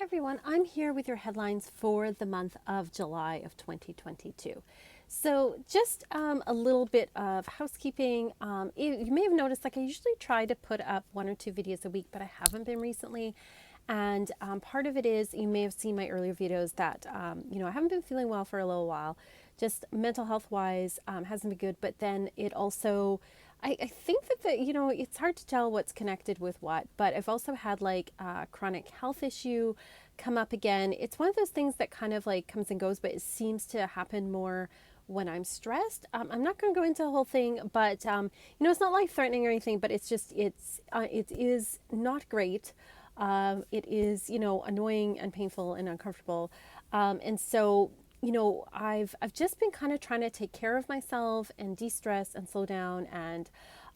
Everyone, I'm here with your headlines for the month of July of 2022. So, just a little bit of housekeeping. You may have noticed, like, I usually try to put up one or two videos a week, but I haven't been recently. And part of it is you may have seen my earlier videos that, I haven't been feeling well for a little while, just mental health wise, hasn't been good. But then it also, I think that it's hard to tell what's connected with what, but I've also had like a chronic health issue come up again. It's one of those things that kind of like comes and goes, but it seems to happen more when I'm stressed. I'm not going to go into the whole thing, but it's not life threatening or anything, but it is not great. It is, annoying and painful and uncomfortable. And so, I've just been kind of trying to take care of myself and de-stress and slow down. And,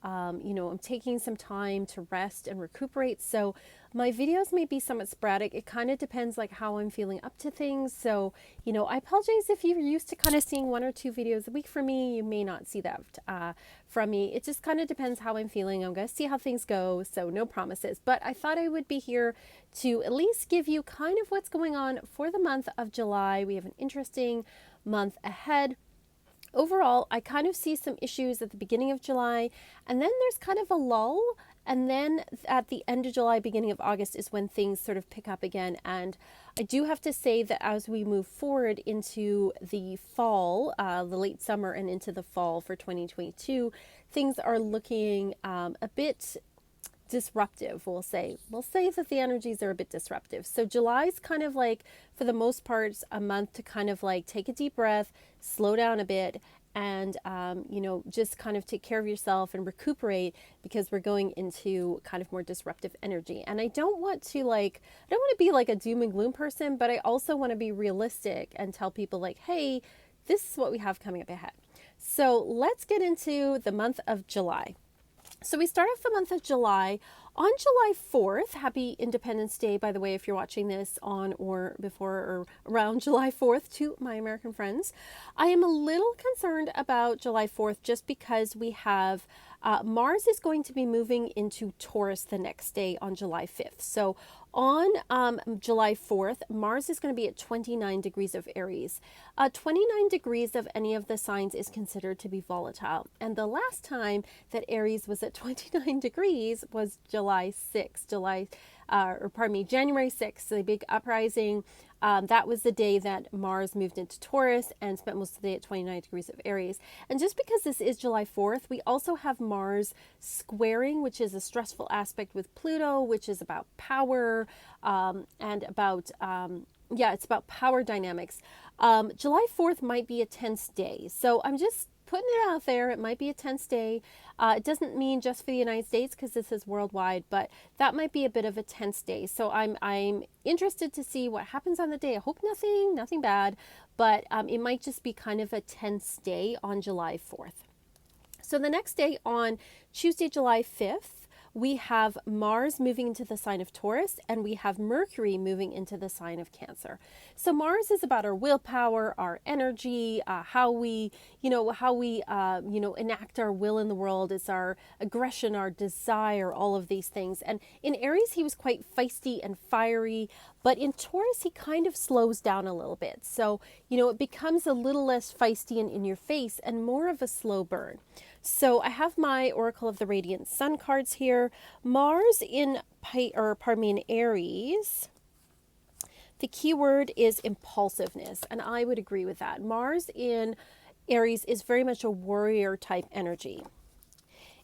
I'm taking some time to rest and recuperate. So my videos may be somewhat sporadic. It kind of depends like how I'm feeling up to things. So, I apologize if you're used to kind of seeing one or two videos a week from me. You may not see that from me. It just kind of depends how I'm feeling. I'm going to see how things go. So no promises. But I thought I would be here to at least give you kind of what's going on for the month of July. We have an interesting month ahead. Overall, I kind of see some issues at the beginning of July, and then there's kind of a lull. And then at the end of July, beginning of August is when things sort of pick up again. And I do have to say that as we move forward into the fall, the late summer and into the fall for 2022, things are looking a bit disruptive. We'll say that the energies are a bit disruptive. So July's kind of like, for the most part, a month to kind of like take a deep breath, slow down a bit, and just kind of take care of yourself and recuperate, because we're going into kind of more disruptive energy. And I don't want to be like a doom and gloom person, but I also want to be realistic and tell people like, hey, this is what we have coming up ahead. So let's get into the month of July. So we start off the month of July on July 4th. Happy Independence Day, by the way, if you're watching this on or before or around July 4th, to my American friends. I am a little concerned about July 4th just because we have Mars is going to be moving into Taurus the next day on July 5th. So on July 4th, Mars is going to be at 29 degrees of Aries. 29 degrees of any of the signs is considered to be volatile. And the last time that Aries was at 29 degrees was January 6th, the big uprising. That was the day that Mars moved into Taurus and spent most of the day at 29 degrees of Aries. And just because this is July 4th, we also have Mars squaring, which is a stressful aspect with Pluto, which is about power and about, it's about power dynamics. July 4th might be a tense day. So I'm just putting it out there. It might be a tense day. It doesn't mean just for the United States because this is worldwide, but that might be a bit of a tense day. So I'm interested to see what happens on the day. I hope nothing bad, but it might just be kind of a tense day on July 4th. So the next day, on Tuesday, July 5th, we have Mars moving into the sign of Taurus, and we have Mercury moving into the sign of Cancer. So Mars is about our willpower, our energy, how we enact our will in the world. It's our aggression, our desire, all of these things. And in Aries, he was quite feisty and fiery, but in Taurus, he kind of slows down a little bit. So, it becomes a little less feisty and in your face and more of a slow burn. So I have my Oracle of the Radiant Sun cards here. Mars in Aries. The key word is impulsiveness, and I would agree with that. Mars in Aries is very much a warrior type energy.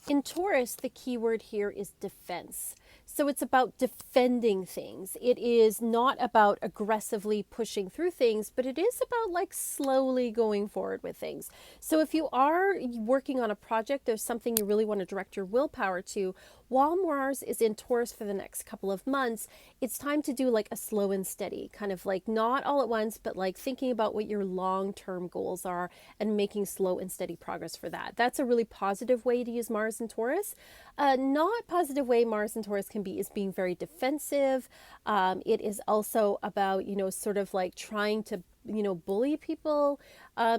In Taurus, the key word here is defense. So it's about defending things. It is not about aggressively pushing through things, but it is about like slowly going forward with things. So if you are working on a project, there's something you really want to direct your willpower to, while Mars is in Taurus for the next couple of months, it's time to do like a slow and steady, kind of like not all at once, but like thinking about what your long-term goals are and making slow and steady progress for that. That's a really positive way to use Mars in Taurus. Not positive way Mars in Taurus can be is being very defensive. It is also about, sort of like trying to, bully people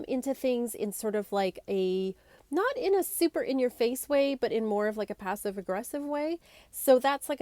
into things in sort of like a, not in a super in your face way, but in more of like a passive aggressive way. So that's like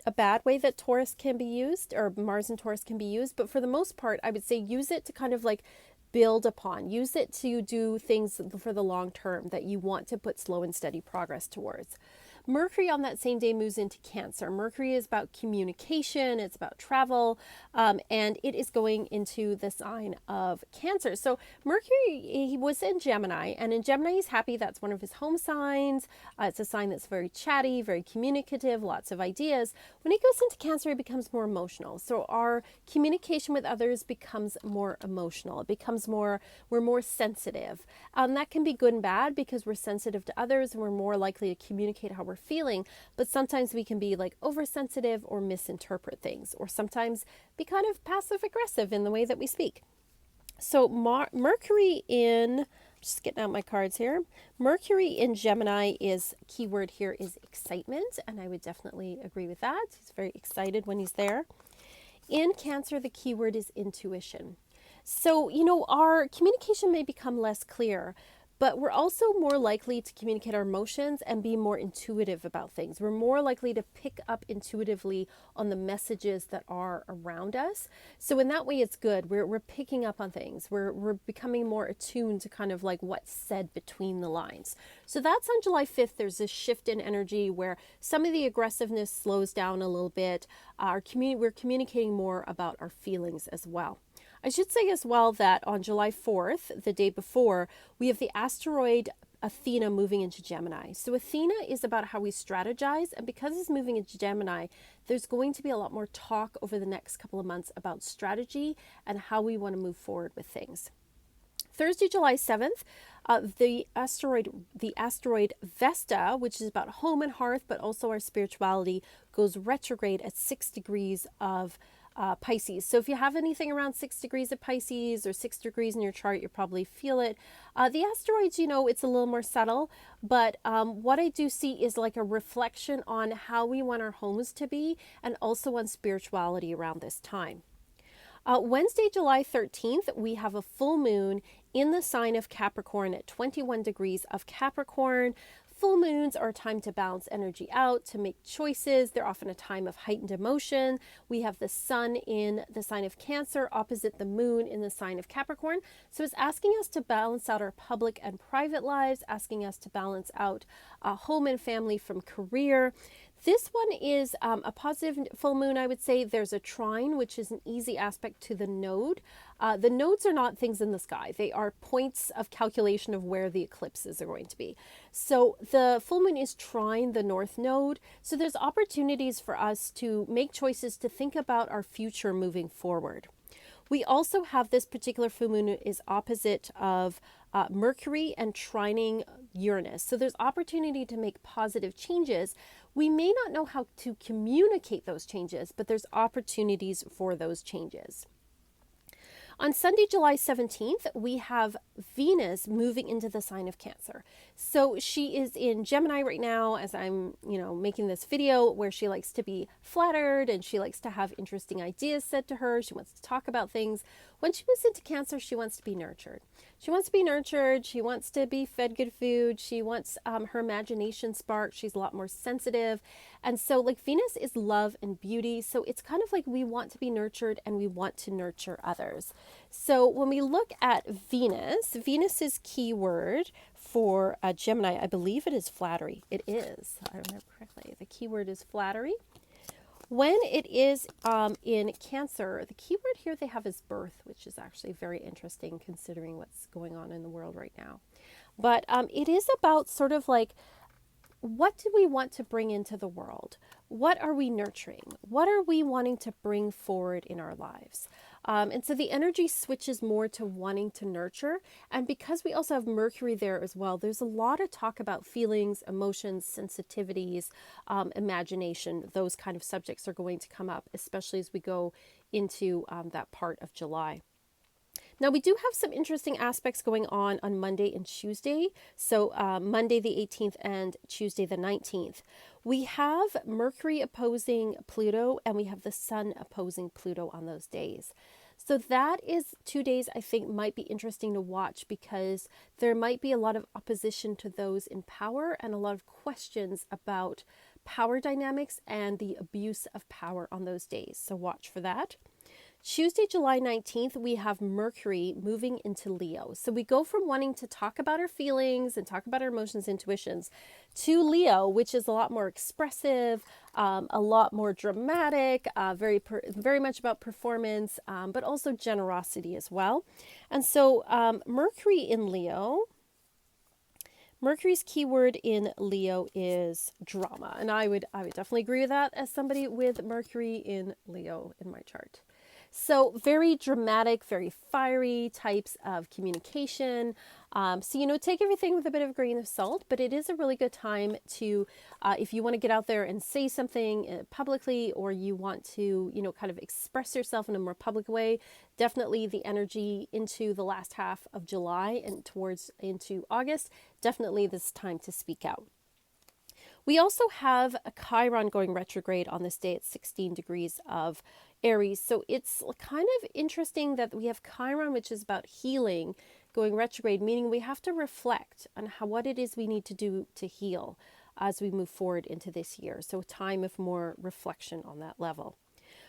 a bad way that Taurus can be used, or Mars and Taurus can be used, but for the most part, I would say use it to kind of like build upon, use it to do things for the long term that you want to put slow and steady progress towards. Mercury on that same day moves into Cancer. Mercury is about communication, it's about travel, and it is going into the sign of Cancer. So Mercury, he was in Gemini, and in Gemini he's happy. That's one of his home signs. It's a sign that's very chatty, very communicative, lots of ideas. When he goes into Cancer, he becomes more emotional. So our communication with others becomes more emotional. It becomes more, we're more sensitive. That can be good and bad because we're sensitive to others and we're more likely to communicate how we're feeling, but sometimes we can be like oversensitive or misinterpret things, or sometimes be kind of passive aggressive in the way that we speak. So Mercury in, just getting out my cards here, Mercury in Gemini is, keyword here is excitement, and I would definitely agree with that. He's very excited when he's there. In Cancer, the keyword is intuition. So, our communication may become less clear, but we're also more likely to communicate our emotions and be more intuitive about things. We're more likely to pick up intuitively on the messages that are around us. So in that way, it's good. We're picking up on things. We're becoming more attuned to kind of like what's said between the lines. So that's on July 5th. There's this shift in energy where some of the aggressiveness slows down a little bit. We're communicating more about our feelings as well. I should say as well that on July 4th, the day before, we have the asteroid Athena moving into Gemini. So Athena is about how we strategize, and because it's moving into Gemini, there's going to be a lot more talk over the next couple of months about strategy and how we want to move forward with things. Thursday, July 7th, the asteroid Vesta, which is about home and hearth, but also our spirituality, goes retrograde at 6 degrees of Pisces. So if you have anything around 6 degrees of Pisces or 6 degrees in your chart, you probably feel it. The asteroids, it's a little more subtle, but what I do see is like a reflection on how we want our homes to be, and also on spirituality around this time. Wednesday, July 13th, we have a full moon in the sign of Capricorn at 21 degrees of Capricorn. Full moons are a time to balance energy out, to make choices. They're often a time of heightened emotion. We have the sun in the sign of Cancer opposite the moon in the sign of Capricorn. So it's asking us to balance out our public and private lives, asking us to balance out home and family from career. This one is a positive full moon, I would say. There's a trine, which is an easy aspect to the node. The nodes are not things in the sky. They are points of calculation of where the eclipses are going to be. So the full moon is trine the north node. So there's opportunities for us to make choices to think about our future moving forward. We also have this particular full moon is opposite of Mercury and trining Uranus. So there's opportunity to make positive changes. We may not know how to communicate those changes, but there's opportunities for those changes. On Sunday, July 17th, we have Venus moving into the sign of Cancer. So she is in Gemini right now as I'm, making this video, where she likes to be flattered and she likes to have interesting ideas said to her. She wants to talk about things. When she moves into Cancer, she wants to be nurtured. She wants to be nurtured. She wants to be fed good food. She wants her imagination sparked. She's a lot more sensitive. And so like Venus is love and beauty. So it's kind of like we want to be nurtured and we want to nurture others. So when we look at Venus's keyword for Gemini, I believe it is flattery. It is. I remember correctly. The keyword is flattery. When it is in Cancer, the keyword here they have is birth, which is actually very interesting considering what's going on in the world right now. But it is about sort of like, what do we want to bring into the world? What are we nurturing? What are we wanting to bring forward in our lives? And so the energy switches more to wanting to nurture. And because we also have Mercury there as well, there's a lot of talk about feelings, emotions, sensitivities, imagination. Those kind of subjects are going to come up, especially as we go into that part of July. Now, we do have some interesting aspects going on Monday and Tuesday. So Monday the 18th and Tuesday the 19th. We have Mercury opposing Pluto and we have the Sun opposing Pluto on those days. So that is 2 days I think might be interesting to watch, because there might be a lot of opposition to those in power and a lot of questions about power dynamics and the abuse of power on those days. So watch for that. Tuesday, July 19th, we have Mercury moving into Leo. So we go from wanting to talk about our feelings and talk about our emotions, intuitions, to Leo, which is a lot more expressive, a lot more dramatic, very much about performance, but also generosity as well. And so Mercury in Leo, Mercury's keyword in Leo is drama. And I would definitely agree with that as somebody with Mercury in Leo in my chart. So very dramatic, very fiery types of communication. So, take everything with a bit of a grain of salt, but it is a really good time to, if you want to get out there and say something publicly, or you want to, kind of express yourself in a more public way, definitely the energy into the last half of July and towards into August, definitely this time to speak out. We also have a Chiron going retrograde on this day at 16 degrees of Aries. So it's kind of interesting that we have Chiron, which is about healing, going retrograde, meaning we have to reflect on what it is we need to do to heal as we move forward into this year. So a time of more reflection on that level.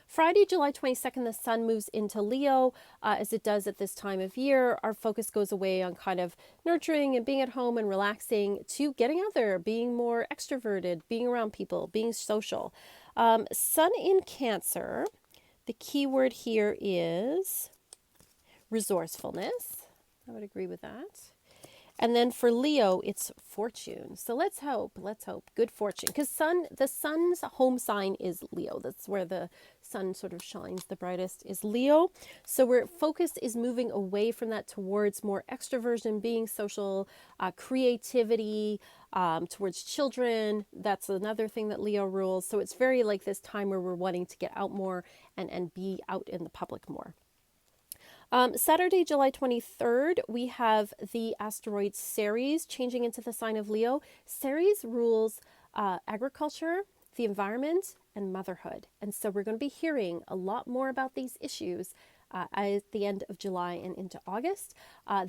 Friday, July 22nd, the sun moves into Leo, as it does at this time of year. Our focus goes away on kind of nurturing and being at home and relaxing to getting out there, being more extroverted, being around people, being social. Sun in Cancer, the key word here is resourcefulness. I would agree with that. And then for Leo, it's fortune. So let's hope good fortune, because the sun's home sign is Leo. That's where the sun sort of shines the brightest, is Leo. So we're focused is moving away from that towards more extroversion, being social, creativity, towards children. That's another thing that Leo rules. So it's very like this time where we're wanting to get out more and be out in the public more. Saturday, July 23rd, we have the asteroid Ceres changing into the sign of Leo. Ceres rules agriculture, the environment, and motherhood. And so we're going to be hearing a lot more about these issues at the end of July and into August.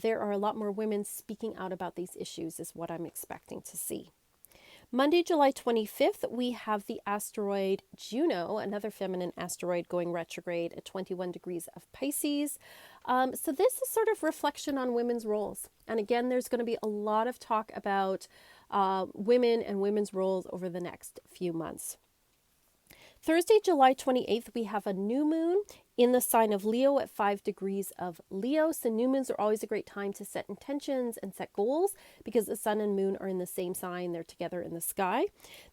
There are a lot more women speaking out about these issues, is what I'm expecting to see. Monday, July 25th, we have the asteroid Juno, another feminine asteroid, going retrograde at 21 degrees of Pisces. So this is sort of reflection on women's roles. And again, there's going to be a lot of talk about women and women's roles over the next few months. Thursday, July 28th, we have a new moon in the sign of Leo at 5 degrees of Leo. So new moons are always a great time to set intentions and set goals, because the sun and moon are in the same sign. They're together in the sky.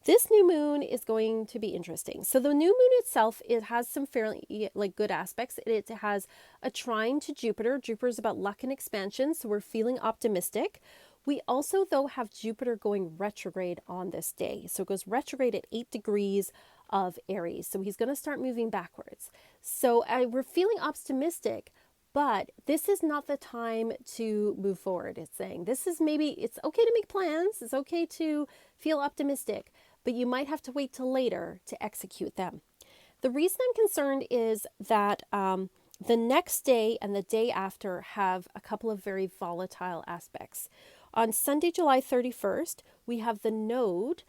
This new moon is going to be interesting. So the new moon itself, it has some fairly good aspects. It has a trine to Jupiter. Jupiter is about luck and expansion, so we're feeling optimistic. We also, though, have Jupiter going retrograde on this day. So it goes retrograde at 8 degrees of Aries. So he's going to start moving backwards. So we're feeling optimistic, but this is not the time to move forward. It's saying it's okay to make plans. It's okay to feel optimistic, but you might have to wait till later to execute them. The reason I'm concerned is that the next day and the day after have a couple of very volatile aspects. On Sunday, July 31st, we have the node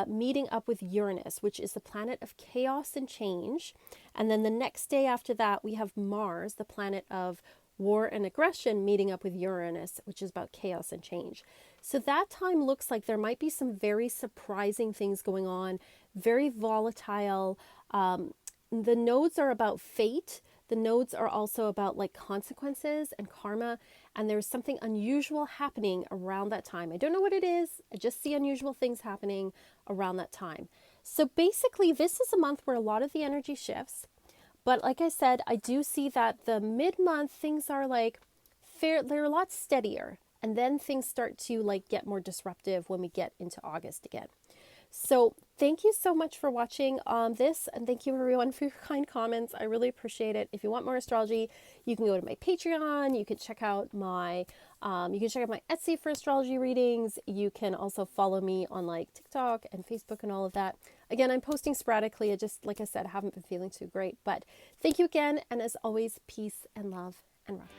meeting up with Uranus, which is the planet of chaos and change. And then the next day after that, we have Mars, the planet of war and aggression, meeting up with Uranus, which is about chaos and change. So that time looks like there might be some very surprising things going on, very volatile. The nodes are about fate. The nodes are also about consequences and karma, and there's something unusual happening around that time. I don't know what it is. I just see unusual things happening around that time. So basically, this is a month where a lot of the energy shifts. But like I said, I do see that the mid-month things are they're a lot steadier, and then things start to get more disruptive when we get into August again. So thank you so much for watching this, and thank you everyone for your kind comments. I really appreciate it. If you want more astrology, you can go to my Patreon. You can check out my You can check out my Etsy for astrology readings. You can also follow me on like TikTok and Facebook and all of that. Again, I'm posting sporadically. I just, like I said, haven't been feeling too great. But thank you again. And as always, peace and love and rock.